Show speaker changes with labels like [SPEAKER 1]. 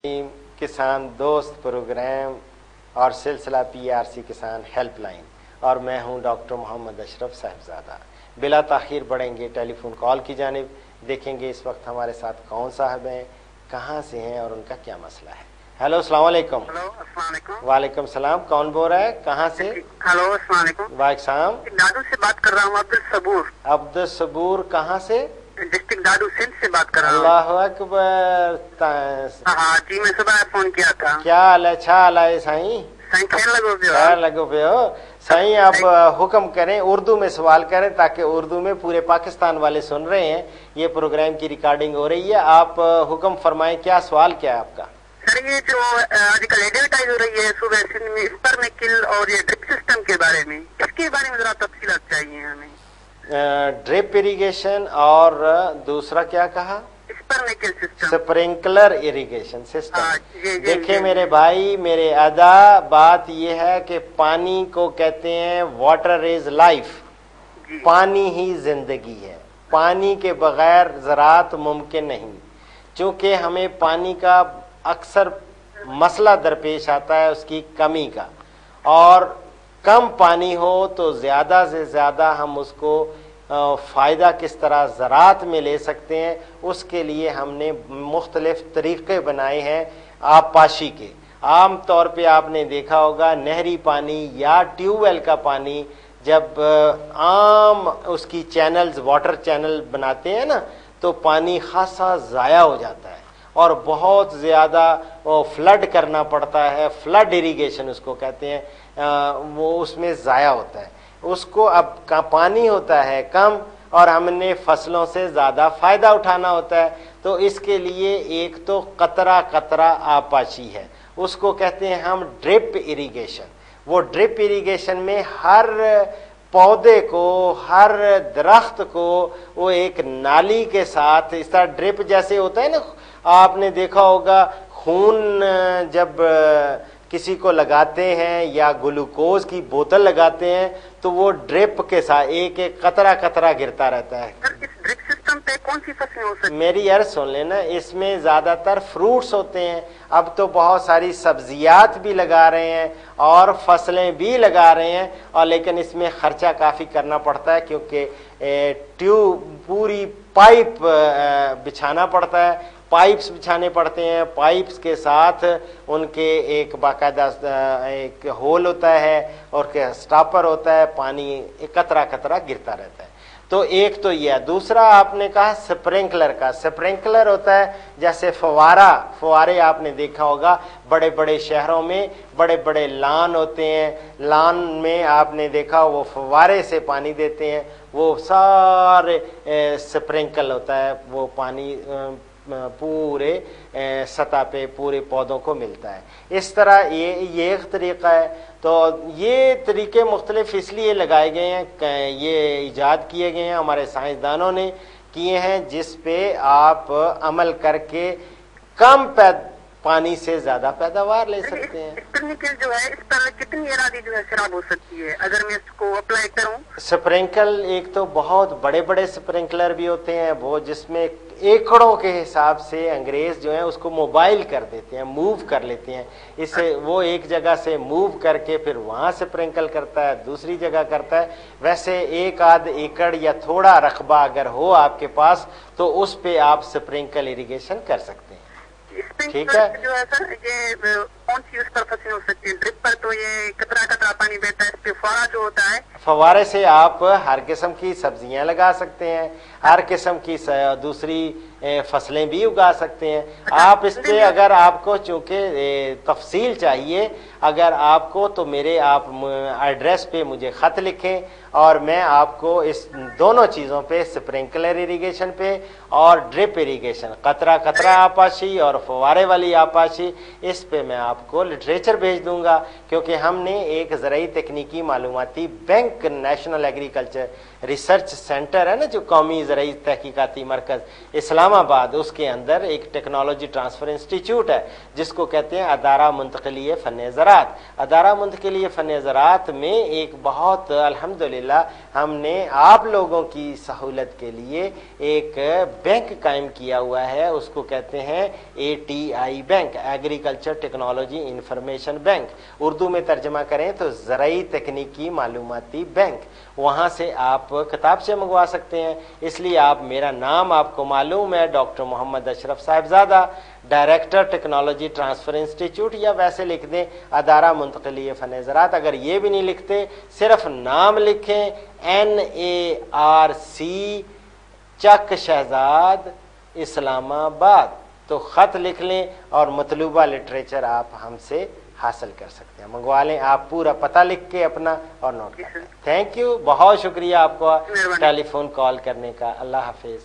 [SPEAKER 1] किसान दोस्त प्रोग्राम और सिलसिला PRC किसान हेल्पलाइन, और मैं हूं डॉक्टर मोहम्मद अशरफ साहिबजादा। बिला ताखीर बढ़ेंगे टेलीफोन कॉल की जानिब। देखेंगे इस वक्त हमारे साथ कौन साहब हैं, कहां से हैं और उनका क्या मसला है। हेलो अस्सलाम वालेकुम।
[SPEAKER 2] हेलो अस्सलाम वालेकुम।
[SPEAKER 1] वालेकुम सलाम। कौन बोल रहा है, कहां से?
[SPEAKER 2] हेलो अस्सलाम वालेकुम।
[SPEAKER 1] वालेकुम सलाम।
[SPEAKER 2] दादू से बात कर रहा हूँ, अब्दुल सबूर।
[SPEAKER 1] अब्दुल सबूर कहां से?
[SPEAKER 2] डिस्ट्रिक्ट दादू सिंध से बात कर रहा हूँ।
[SPEAKER 1] अल्लाह अकबर।
[SPEAKER 2] हाँ जी, मैं सुबह फोन किया था।
[SPEAKER 1] क्या हाल है? अच्छा हाल है साईं?
[SPEAKER 2] साईं खैर लगो पियो।
[SPEAKER 1] खैर लगो पियो साईं। आप हुक्म करें, उर्दू में सवाल करें ताकि उर्दू में पूरे पाकिस्तान वाले सुन रहे हैं। ये प्रोग्राम की रिकॉर्डिंग हो रही है। आप हुक्म फरमाएं, क्या सवाल क्या है आपका?
[SPEAKER 2] सर ये जो आजकल एडवर्टाइज हो रही है सुबह सिंध में स्पर्मेकिल और ये ड्रिप सिस्टम के बारे में, इसके बारे में जरा तफसीलात चाहिए हमें।
[SPEAKER 1] ड्रिप इरिगेशन और दूसरा क्या कहा?
[SPEAKER 2] स्पर्मेकिल सिस्टम,
[SPEAKER 1] स्प्रिंकलर इरिगेशन सिस्टम। देखिए मेरे भाई, मेरे अदा, बात ये है कि पानी को कहते हैं वाटर इज लाइफ। पानी ही जिंदगी है, पानी के बगैर ज़राअत मुमकिन नहीं। चूंकि हमें पानी का अक्सर मसला दरपेश आता है उसकी कमी का, और कम पानी हो तो ज़्यादा से ज़्यादा हम उसको फ़ायदा किस तरह ज़राअत में ले सकते हैं, उसके लिए हमने मुख्तलिफ़ तरीक़े बनाए हैं आबपाशी के। आम तौर पे आपने देखा होगा नहरी पानी या ट्यूबवेल का पानी जब आम उसकी चैनल्स, वाटर चैनल बनाते हैं ना, तो पानी खासा ज़ाया हो जाता है और बहुत ज़्यादा फ्लड करना पड़ता है। फ्लड इरिगेशन उसको कहते हैं। वो उसमें ज़ाया होता है। उसको अब का पानी होता है कम और हमने फसलों से ज़्यादा फ़ायदा उठाना होता है, तो इसके लिए एक तो कतरा कतरा आबपाशी है, उसको कहते हैं हम ड्रिप इरिगेशन। वो ड्रिप इरिगेशन में हर पौधे को, हर दरख्त को वो एक नाली के साथ, इस तरह ड्रिप जैसे होता है ना, आपने देखा होगा खून जब किसी को लगाते हैं या ग्लूकोज की बोतल लगाते हैं तो वो ड्रिप के साथ एक एक कतरा कतरा गिरता रहता है।
[SPEAKER 2] सर इस ड्रिप सिस्टम पे कौन सी फसलें हो सकती?
[SPEAKER 1] मेरी अर्ज सुन लेना, इसमें ज्यादातर फ्रूट्स होते हैं। अब तो बहुत सारी सब्जियात भी लगा रहे हैं और फसलें भी लगा रहे हैं, और लेकिन इसमें खर्चा काफी करना पड़ता है क्योंकि पूरी पाइप बिछाना पड़ता है, पाइप्स बिछाने पड़ते हैं। पाइप्स के साथ उनके एक बाकायदा एक होल होता है और के स्टॉपर होता है, पानी कतरा कतरा गिरता रहता है। तो एक तो यह, दूसरा आपने कहा स्प्रिंकलर का। स्प्रिंकलर होता है जैसे फवारे आपने देखा होगा बड़े बड़े शहरों में, बड़े बड़े लान होते हैं, लान में आपने देखा वो फवारे से पानी देते हैं, वो सारे स्प्रिंकल होता है, वो पानी पूरे सतह पे पूरे पौधों को मिलता है। इस तरह ये एक तरीका है। तो ये तरीके मुख्तलिफ इसलिए लगाए गए हैं, ये इजाद किए गए हैं, हमारे साइंसदानों ने किए हैं, जिस पे आप अमल करके कम पानी से ज्यादा पैदावार ले सकते हैं।
[SPEAKER 2] स्प्रिंकल जो है, इस पर कितनी एरादी जो है खराब हो सकती है अगर मैं इसको अप्लाई करूं?
[SPEAKER 1] स्प्रिंकल एक तो बहुत बड़े बड़े स्प्रिंकलर भी होते हैं, वो जिसमें एकड़ों के हिसाब से अंग्रेज जो है उसको मोबाइल कर देते हैं, मूव कर लेते हैं। इसे वो एक जगह से मूव करके फिर वहां स्प्रिंकल करता है, दूसरी जगह करता है। वैसे एक आध एकड़ या थोड़ा रकबा अगर हो आपके पास तो उस पे आप स्प्रिंकल इरिगेशन कर सकते हैं। ठीक है।
[SPEAKER 2] जो है सर, ये कौन सी उस पर फसलें हो सकती है? ड्रिप पर तो ये कतरा कतरा पानी बहता है, इस पे फवारा जो होता है,
[SPEAKER 1] फवारे से आप हर किस्म की सब्जियां लगा सकते हैं, हर किस्म की दूसरी फसलें भी उगा सकते हैं आप इस पे। अगर आपको चूंकि तफसील चाहिए अगर आपको, तो मेरे आप एड्रेस पे मुझे ख़त लिखें और मैं आपको इस दोनों चीज़ों पे, स्प्रिंकलर इरिगेशन पे और ड्रिप इरिगेशन, कतरा कतरा आबपाशी और फवारे वाली आबपाशी, इस पे मैं आपको लिटरेचर भेज दूंगा। क्योंकि हमने एक ज़राई तकनीकी मालूमाती bank, national agriculture research centre है ना, जो कौमी ज़राई तहकीकाती मरकज़ इस्लामाबाद, उसके अंदर एक टेक्नोलॉजी ट्रांसफ़र इंस्टीट्यूट है जिसको कहते हैं अदारा मुंतक़िली फ़न ज़रा। ज़राअत। अदारा मुंतकिली फ़न ज़राअत में एक बहुत अल्हम्दुलिल्लाह हमने आप लोगों की सहूलत के लिए एक बैंक कायम किया हुआ है, उसको कहते हैं ATI bank, agriculture technology information bank. Urdu में तर्जमा करें तो ज़राई तकनीकी मालूमाती बैंक। वहाँ से आप किताब से मंगवा सकते हैं। इसलिए आप, मेरा नाम आपको मालूम है, doctor Mohammad Ashraf Sahibzada, director technology transfer institute, या वैसे लिख दें अदारा मुंतकिली फ़न ज़राअत। अगर ये भी नहीं लिखते, सिर्फ नाम लिखें NARC चक शहजाद इस्लामाबाद, तो ख़त लिख लें और मतलूबा लिटरेचर आप हमसे हासिल कर सकते हैं, मंगवा लें। आप पूरा पता लिख के अपना और नोट कर लें। थैंक यू, बहुत शुक्रिया आपका टेलीफोन कॉल करने का। अल्लाह हाफिज़।